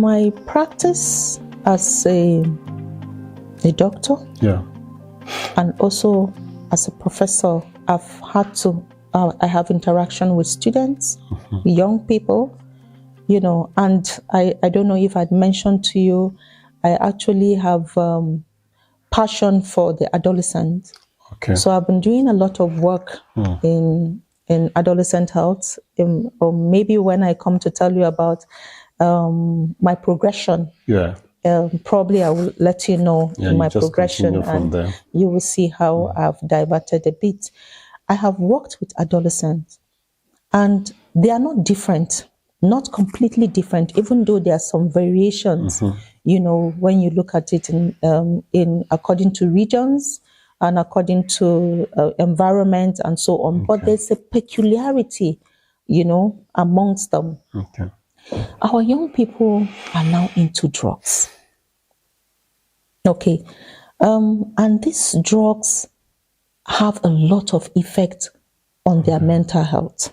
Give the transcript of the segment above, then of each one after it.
my practice as a doctor, and also as a professor, I have interaction with students, young people, and I don't know if I'd mentioned to you, I actually have passion for the adolescent. Okay. So I've been doing a lot of work in adolescent health, or maybe when I come to tell you about my progression, probably I will let you know my progression, and you will see how I've diverted a bit. I have worked with adolescents, and they are not different, not completely different, even though there are some variations, when you look at it in according to regions and according to environment and so on. Okay. But there's a peculiarity, amongst them. Okay. Our young people are now into drugs. Okay. And these drugs have a lot of effect on their mental health.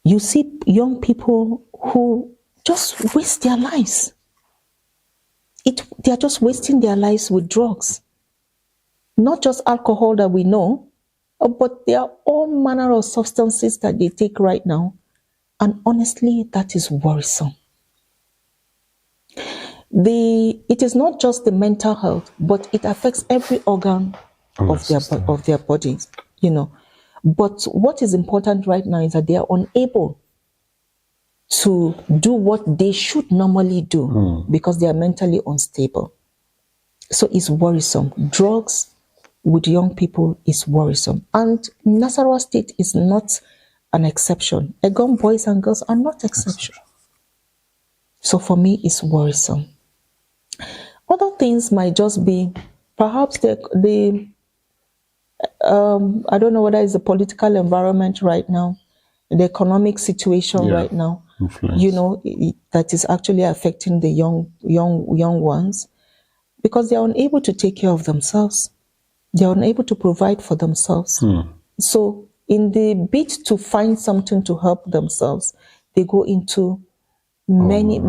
You see young people who just waste their lives. They are just wasting their lives with drugs. Not just alcohol that we know, but there are all manner of substances that they take right now. And honestly, that is worrisome. It is not just the mental health, but it affects every organ of their bodies, But what is important right now is that they are unable to do what they should normally do because they are mentally unstable. So it's worrisome. Drugs with young people is worrisome. And Nasarawa State is not an exception. Eggon boys and girls are not exception. So for me, it's worrisome. Other things might just be perhaps I don't know whether it's the political environment right now, the economic situation right now, that is actually affecting the young ones, because they are unable to take care of themselves. They are unable to provide for themselves. So in the bid to find something to help themselves, they go into many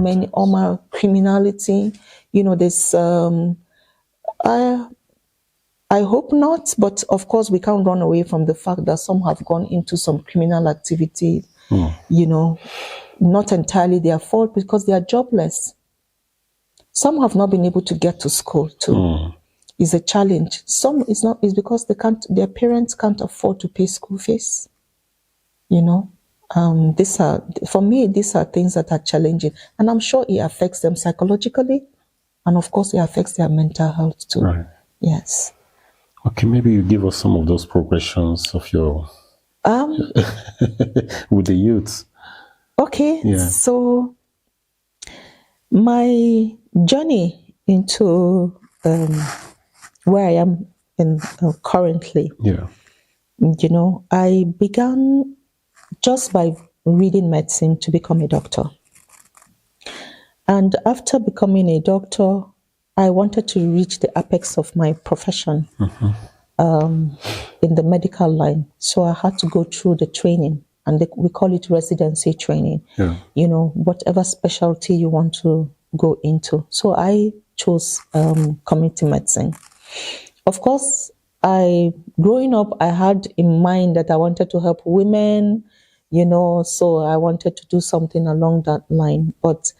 criminality. There's I hope not, but of course we can't run away from the fact that some have gone into some criminal activity, not entirely their fault because they are jobless. Some have not been able to get to school too. It's a challenge. Some it's because their parents can't afford to pay school fees. These are things that are challenging, and I'm sure it affects them psychologically, and of course it affects their mental health too. Right. Yes. Okay, maybe you give us some of those progressions of your with the youths. Okay. Yeah. So my journey into where I am in currently. Yeah. I began just by reading medicine to become a doctor. And after becoming a doctor, I wanted to reach the apex of my profession in the medical line. So I had to go through the training, and we call it residency training. Yeah. Whatever specialty you want to go into. So I chose community medicine. Of course, growing up, I had in mind that I wanted to help women, so I wanted to do something along that line. But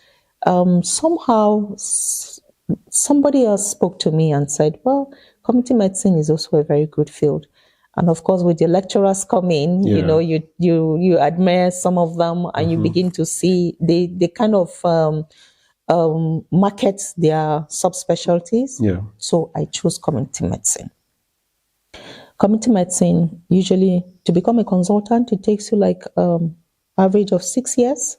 somehow somebody else spoke to me and said, well, community medicine is also a very good field. And of course, with the lecturers coming, you admire some of them, and you begin to see they kind of market their subspecialties. Yeah. So I chose community medicine. Community medicine, usually to become a consultant, it takes you like average of 6 years.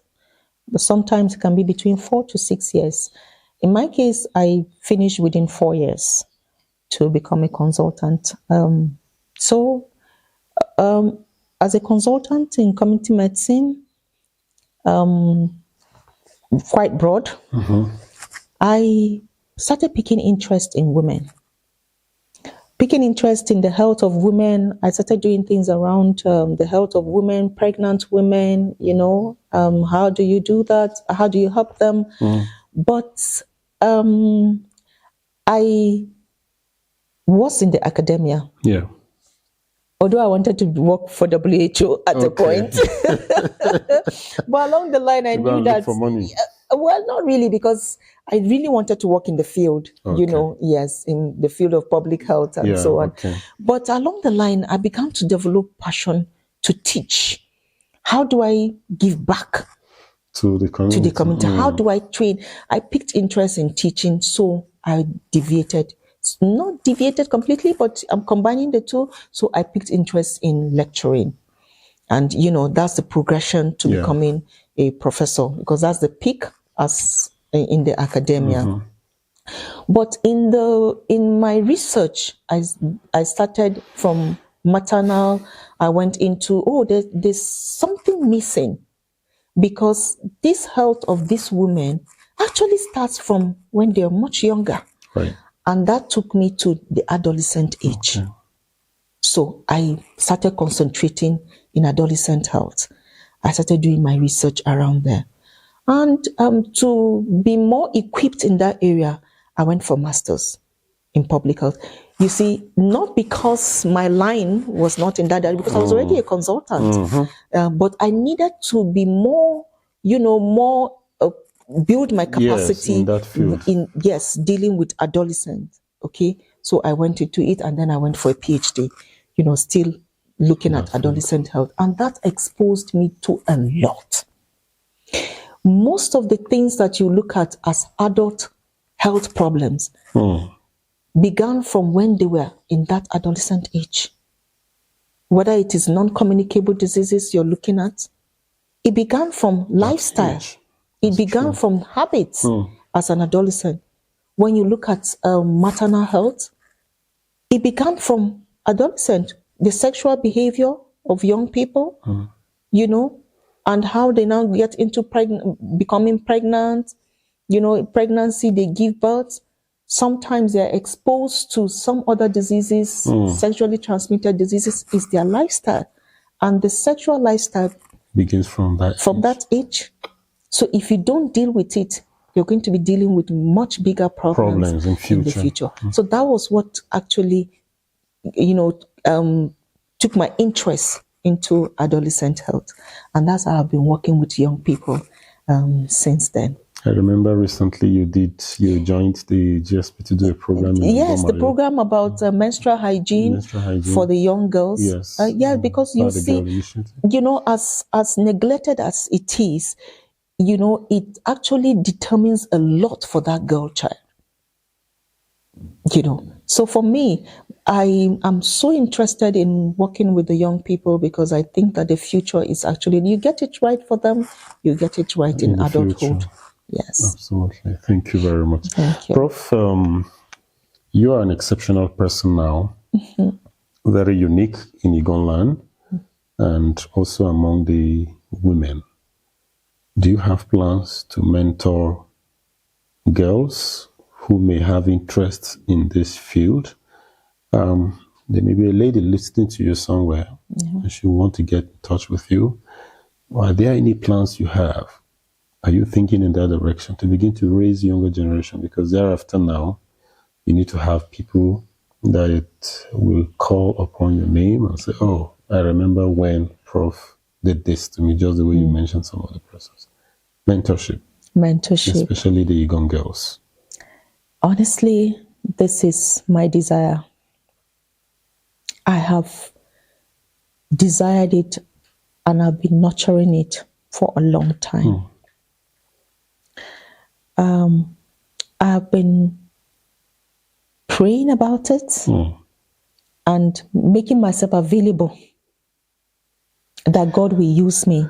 But sometimes it can be between 4 to 6 years. In my case, I finished within 4 years to become a consultant. As a consultant in community medicine, quite broad, I started picking interest in women. picking interest in the health of women. I started doing things around the health of women, pregnant women, how do you do that? How do you help them? But I was in the academia. Yeah. Although I wanted to work for WHO at a point. But along the line, I knew that... for money. Well, not really, because I really wanted to work in the field, yes, in the field of public health and so on. Okay. But along the line, I began to develop passion to teach. How do I give back to the community? How do I train? I picked interest in teaching, so I deviated. Not deviated completely, but I'm combining the two. So I picked interest in lecturing. And, that's the progression to becoming a professor, because that's the peak as in the academia. But in my research, I started from maternal. I went into, there's something missing, because this health of these women actually starts from when they're much younger. Right. And that took me to the adolescent age. Okay. So I started concentrating in adolescent health. I started doing my research around there. And to be more equipped in that area, I went for masters in public health. You see, not because my line was not in that area, because I was already a consultant, but I needed to be more, build my capacity in that field. Dealing with adolescents. Okay, so I went into it, and then I went for a PhD, still looking at adolescent health, and that exposed me to a lot. Most of the things that you look at as adult health problems began from when they were in that adolescent age. Whether it is non-communicable diseases you're looking at, it began from lifestyle. It began from habits as an adolescent. When you look at maternal health, it began from adolescent. The sexual behavior of young people, and how they now get into becoming pregnant, pregnancy, they give birth. Sometimes they're exposed to some other diseases, sexually transmitted diseases, is their lifestyle. And the sexual lifestyle begins from that age. So if you don't deal with it, you're going to be dealing with much bigger problems in the future. So that was what actually, took my interest into adolescent health. And that's how I've been working with young people since then. I remember recently you joined the GSP to do a program. Yes, the program about menstrual hygiene for the young girls. Yes. Because you see, as neglected as it is, it actually determines a lot for that girl child. So for me, I am so interested in working with the young people, because I think that the future is actually, you get it right for them, you get it right in adulthood. Future. Yes. Absolutely. Thank you very much. Thank you. Prof, you are an exceptional person now, very unique in Eggon land, and also among the women. Do you have plans to mentor girls who may have interests in this field? There may be a lady listening to you somewhere, and she will want to get in touch with you. Are there any plans you have? Are you thinking in that direction to begin to raise younger generation? Because thereafter now, you need to have people that will call upon your name and say, oh, I remember when Prof did this to me, just the way you mentioned some other persons. Mentorship. Especially the Eggon girls. Honestly, this is my desire. I have desired it, and I've been nurturing it for a long time. I've been praying about it and making myself available that God will use me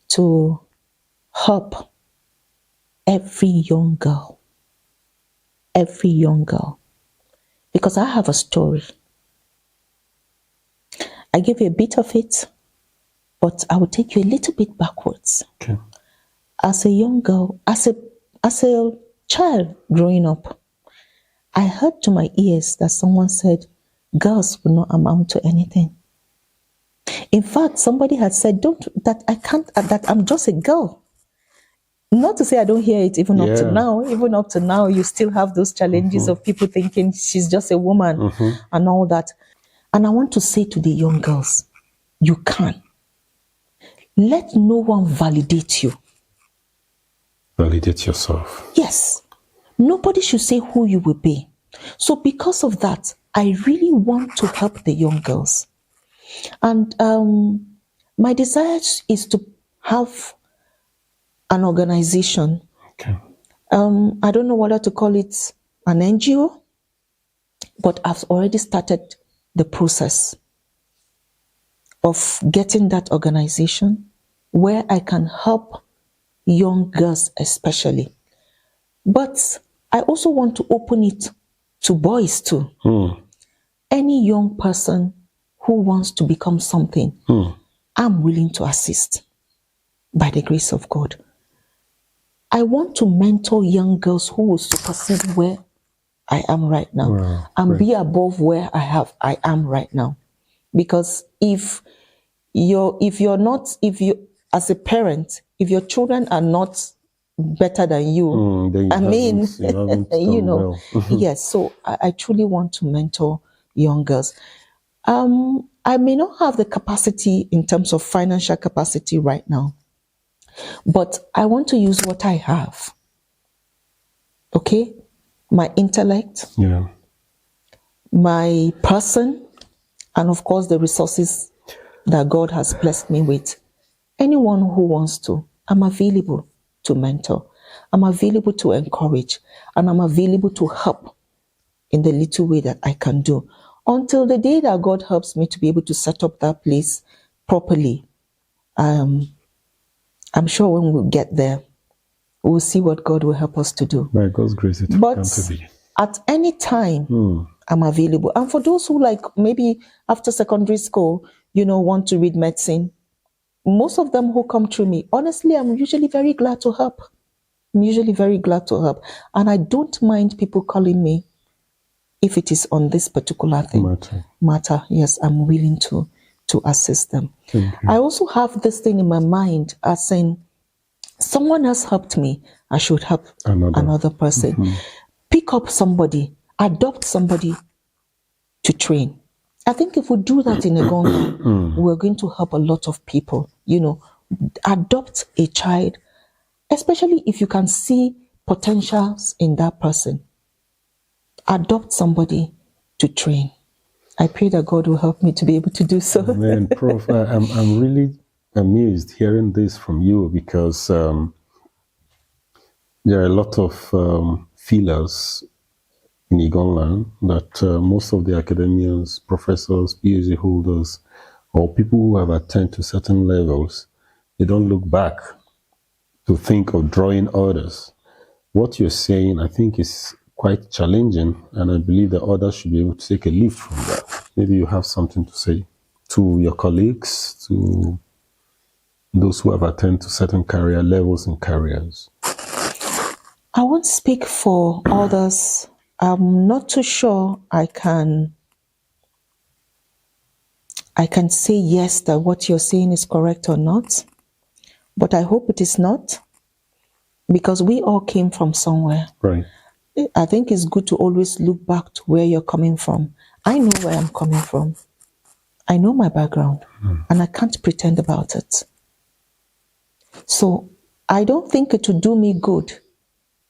to help every young girl. Because I have a story. I gave you a bit of it, but I will take you a little bit backwards. Okay. As a young girl, as a child growing up, I heard to my ears that someone said, girls will not amount to anything. In fact, somebody had said, that I'm just a girl. Not to say I don't hear it even up to now. Even up to now, you still have those challenges of people thinking she's just a woman and all that. And I want to say to the young girls, you can. Let no one validate you. Validate yourself. Yes. Nobody should say who you will be. So because of that, I really want to help the young girls. And my desire is to have an organization. Okay. I don't know whether to call it an NGO, but I've already started the process of getting that organization where I can help young girls especially. But I also want to open it to boys too. Any young person who wants to become something, I'm willing to assist by the grace of God. I want to mentor young girls who will supersede where I am right now and be above where I am right now. Because if you as a parent, if your children are not better than you, yes. So I truly want to mentor young girls. I may not have the capacity in terms of financial capacity right now, but I want to use what I have. Okay? My intellect, my person, and of course the resources that God has blessed me with. Anyone who wants to, I'm available to mentor. I'm available to encourage, and I'm available to help in the little way that I can do. Until the day that God helps me to be able to set up that place properly, I'm sure when we get there, we'll see what God will help us to do. By God's grace, it will come to be. At any time, I'm available. And for those who maybe after secondary school, want to read medicine, most of them who come through me, honestly, I'm usually very glad to help. And I don't mind people calling me if it is on this particular thing. Matter. Yes, I'm willing to assist them. I also have this thing in my mind as saying, someone else helped me, I should help another person. Pick up somebody, adopt somebody to train. I think if we do that in Eggon, we're going to help a lot of people. Adopt a child, especially if you can see potentials in that person. Adopt somebody to train. I pray that God will help me to be able to do so. Man, Prof, I'm really amused hearing this from you, because there are a lot of feelers in Eggon that most of the academians, professors, PhD holders, or people who have attained to certain levels, they don't look back to think of drawing others. What you're saying, I think, is quite challenging, and I believe the others should be able to take a leaf from that. Maybe you have something to say to your colleagues, to those who have attained to certain career levels and careers. I won't speak for others. I'm not too sure I can say yes that what you're saying is correct or not, but I hope it is not, because we all came from somewhere. Right. I think it's good to always look back to where you're coming from. I know where I'm coming from. I know my background, and I can't pretend about it. So I don't think it would do me good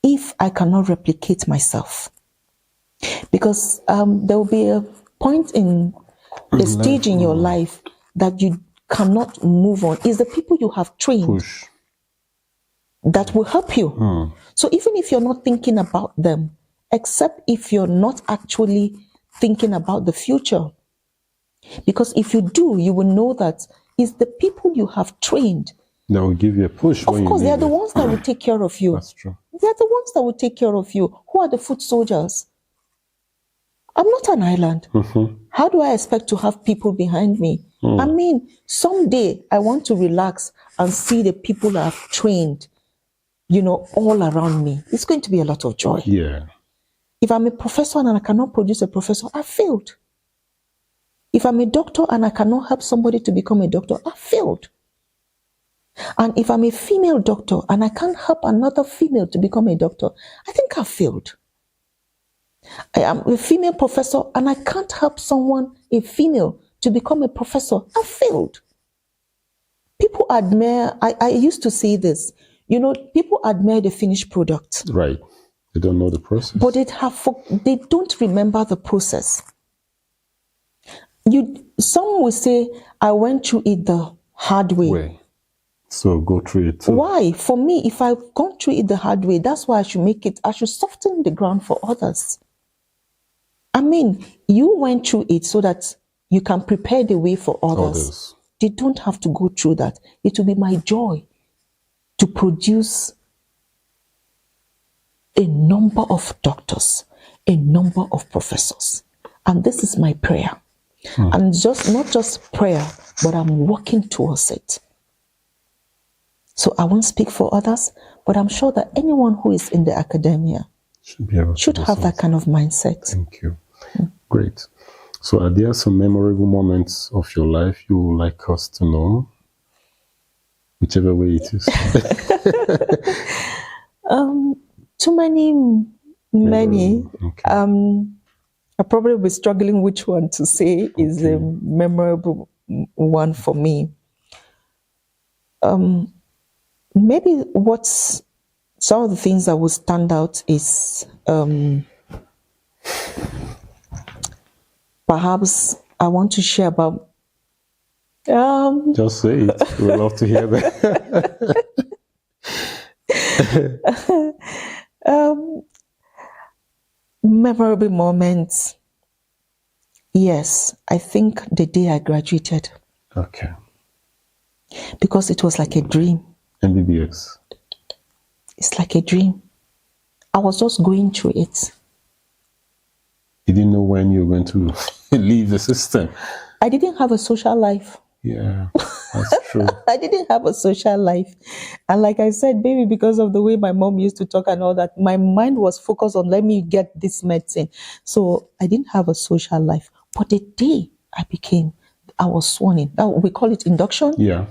if I cannot replicate myself. Because there will be a point in the stage in your life that you cannot move on. It's the people you have trained that will help you. So even if you're not thinking about them, except if you're not actually thinking about the future. Because if you do, you will know that it's the people you have trained that will give you a push. Of course, they are the ones that will take care of you. That's true. They are the ones that will take care of you. Who are the foot soldiers? I'm not an island. How do I expect to have people behind me? I mean, someday I want to relax and see the people I've trained, all around me. It's going to be a lot of joy. Yeah. If I'm a professor and I cannot produce a professor, I failed. If I'm a doctor and I cannot help somebody to become a doctor, I failed. And if I'm a female doctor and I can't help another female to become a doctor, I think I failed. I am a female professor and I can't help someone, a female, to become a professor, I failed. People admire, I used to say this, people admire the finished product. Right. They don't know the process. But they don't remember the process. Some will say, I went through it the hard way. So go through it too. Why? For me, if I've gone through it the hard way, that's why I should soften the ground for others. I mean, you went through it so that you can prepare the way for others. They don't have to go through that. It will be my joy to produce a number of doctors, a number of professors. And this is my prayer. And not just prayer, but I'm working towards it. So I won't speak for others, but I'm sure that anyone who is in the academia should have that kind of mindset. Thank you. Great. So are there some memorable moments of your life you would like us to know? Whichever way it is. Too many. Okay. I'll probably be struggling which one to say is a memorable one for me. Maybe some of the things that will stand out is perhaps I want to share about. Just say it. We'd love to hear that. Memorable moments. Yes, I think the day I graduated. Okay. Because it was like a dream. MBBS. It's like a dream. I was just going through it. You didn't know when you were going to leave the system. I didn't have a social life. Yeah, that's true. I didn't have a social life. And like I said, maybe because of the way my mom used to talk and all that, my mind was focused on let me get this medicine. So I didn't have a social life. But the day I was sworn in. We call it induction. Yeah.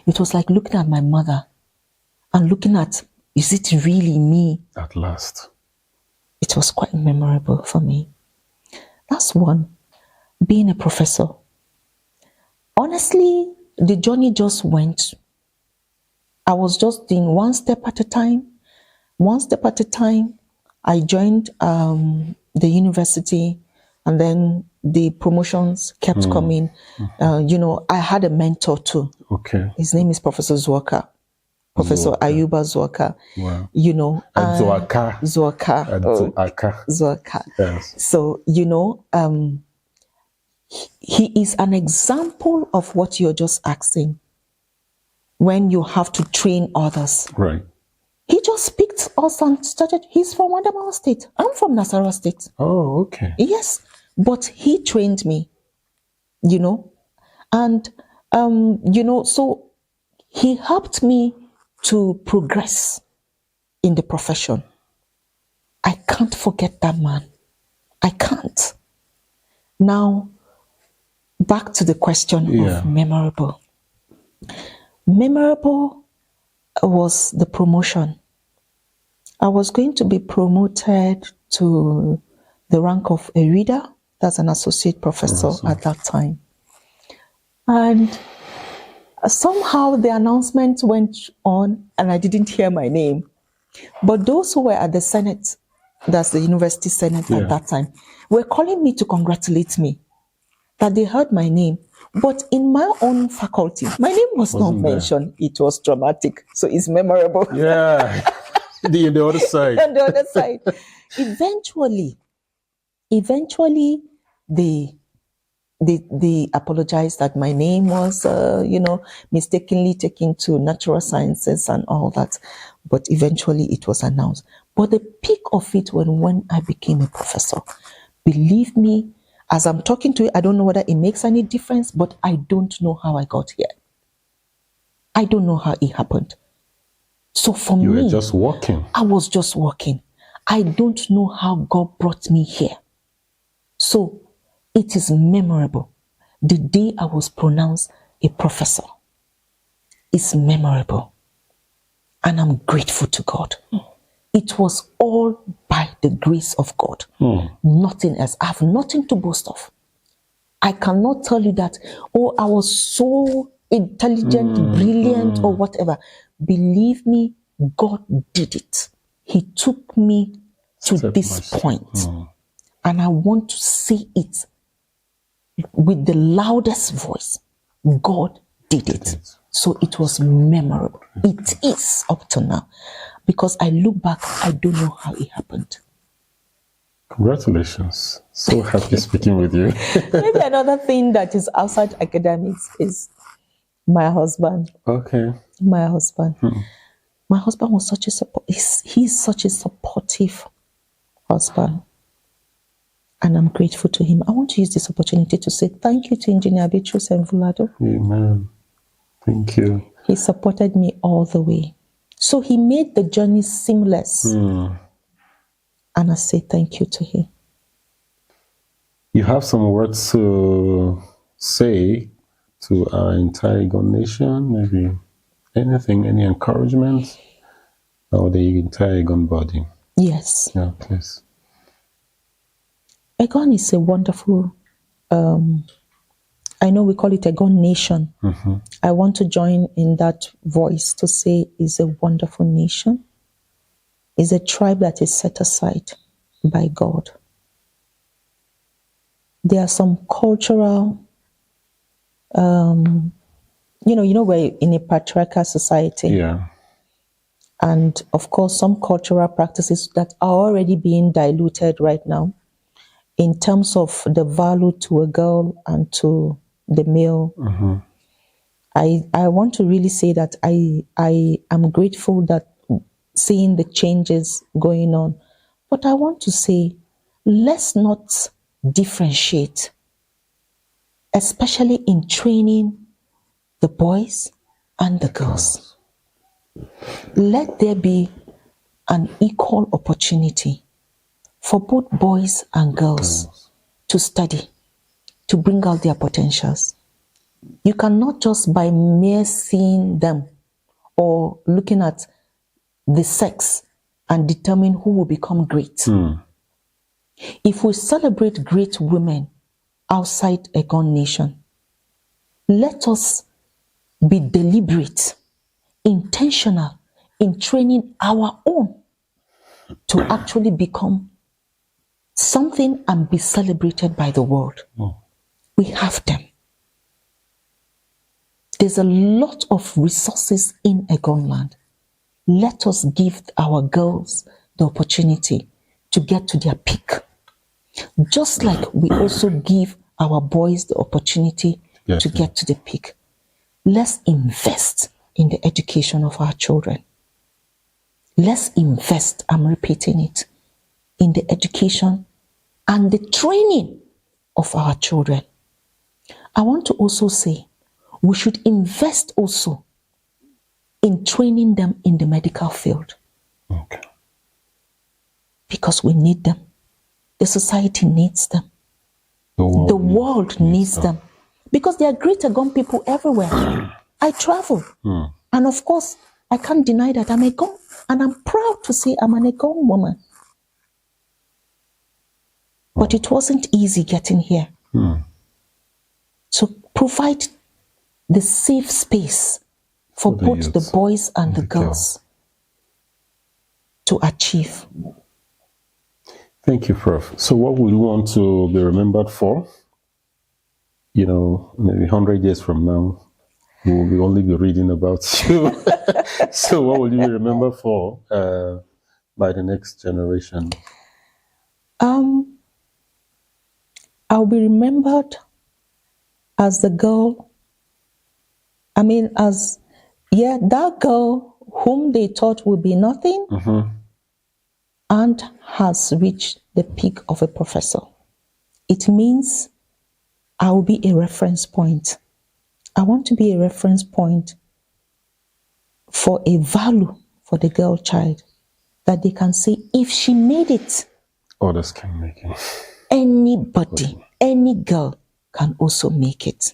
It was like looking at my mother and looking at, is it really me? At last. It was quite memorable for me. That's one. Being a professor. Honestly, the journey just went. I was just doing one step at a time. One step at a time. I joined the university, and then the promotions kept coming. I had a mentor too. Okay. His name is Professor Zwaka. Professor Ayuba Zwaka. Wow. Zwaka. Zwaka. Yes. So, he is an example of what you're just asking when you have to train others. Right. He just picked us and started. He's from Adamawa State. I'm from Nasarawa State. Oh, okay. Yes. But he trained me, and, so he helped me to progress in the profession. I can't forget that man. I can't. Now, back to the question of memorable. Memorable was the promotion. I was going to be promoted to the rank of a reader. That's an associate professor at that time. And somehow the announcement went on and I didn't hear my name. But those who were at the Senate, that's the university Senate at that time, were calling me to congratulate me that they heard my name. But in my own faculty, my name was not mentioned. It was dramatic. So it's memorable. Yeah. The other side. On the other side. Eventually, they apologized that my name was, mistakenly taken to natural sciences and all that. But eventually it was announced. But the peak of it when I became a professor, believe me, as I'm talking to you, I don't know whether it makes any difference, but I don't know how I got here. I don't know how it happened. So for me, you were just walking. I was just walking. I don't know how God brought me here. So it is memorable. The day I was pronounced a professor is memorable. And I'm grateful to God. It was all by the grace of God. Nothing else. I have nothing to boast of. I cannot tell you that, oh, I was so intelligent, brilliant, or whatever. Believe me, God did it. He took me to this point. And I want to say it with the loudest voice. God did it. So it was memorable. It is up to now. Because I look back, I don't know how it happened. Congratulations. So happy speaking with you. Maybe another thing that is outside academics is my husband. Okay. My husband. My husband was such a he's such a supportive husband. And I'm grateful to him. I want to use this opportunity to say thank you to Engineer Beatrice and Vulado. Amen. Thank you. He supported me all the way. So he made the journey seamless. And I say thank you to him. You have some words to say to our entire Eggon nation? Maybe anything, any encouragement? Or the entire Eggon body? Yes. Yeah, please. Eggon is a wonderful, I know we call it Eggon nation. I want to join in that voice to say it's a wonderful nation. It's a tribe that is set aside by God. There are some cultural, we're in a patriarchal society. Yeah. And of course, some cultural practices that are already being diluted right now in terms of the value to a girl and to the male. I want to really say that I am grateful that seeing the changes going on. But I want to say, let's not differentiate, especially in training the boys and the girls. Let there be an equal opportunity for both boys and girls to study, to bring out their potentials. You cannot just by mere seeing them or looking at the sex and determine who will become great. If we celebrate great women outside Eggon nation, let us be deliberate, intentional in training our own to actually become something and be celebrated by the world. We have them. There's a lot of resources in Eggon land. Let us give our girls the opportunity to get to their peak. Just like we also give our boys the opportunity to get to the peak. Let's invest in the education of our children. Let's invest, I'm repeating it, in the education and the training of our children. I want to also say, we should invest also in training them in the medical field. Okay. Because we need them. The society needs them. The world needs them. Because there are great Eggon people everywhere. I travel. And of course, I can't deny that I'm Eggon. And I'm proud to say I'm an Eggon woman. But it wasn't easy getting here. So provide the safe space for both the boys and the girls to achieve. Thank you, Prof. So what would you want to be remembered for? You know, maybe 100 years from now, we will only be reading about you. So what will you be remembered for by the next generation? I'll be remembered as the girl, that girl whom they thought would be nothing and has reached the peak of a professor. It means I will be a reference point. I want to be a reference point for a value for the girl child. that they can say, if she made it, others can make it. Anybody, any girl can also make it.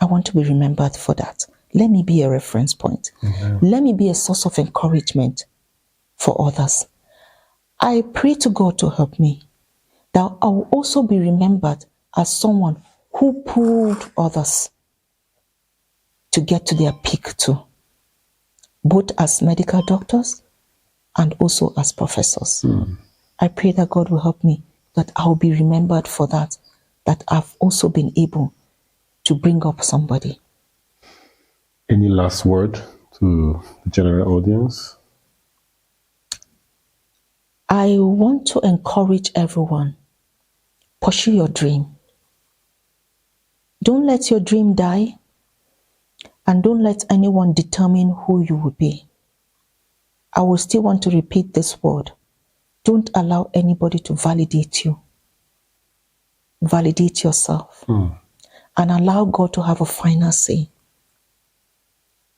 I want to be remembered for that. Let me be a reference point. Mm-hmm. Let me be a source of encouragement for others. I pray to God to help me, that I will also be remembered as someone who pulled others to get to their peak too, both as medical doctors and also as professors. Mm. I pray that God will help me, that I'll be remembered for that I've also been able to bring up somebody. Any last word to the general audience? I want to encourage everyone. Pursue your dream. Don't let your dream die, and don't let anyone determine who you will be. I will still want to repeat this word. Don't allow anybody to validate you. Validate yourself. Mm. And allow God to have a final say.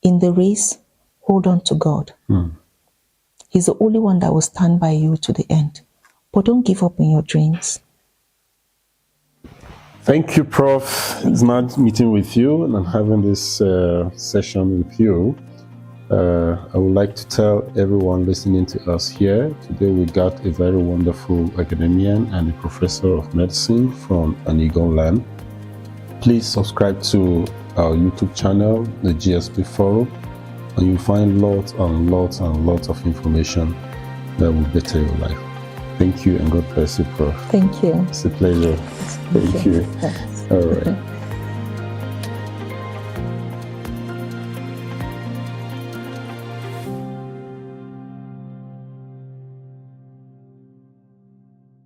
In the race, hold on to God. Mm. He's the only one that will stand by you to the end. But don't give up in your dreams. Thank you, Prof. It's nice meeting with you and having this session with you. I would like to tell everyone listening to us here, today we got a very wonderful academician and a professor of medicine from an Eggon land. Please subscribe to our YouTube channel, the GSP Forum, and you'll find lots and lots and lots of information that will better your life. Thank you and God bless you, Prof. Thank you. It's a pleasure. Thank you. All right.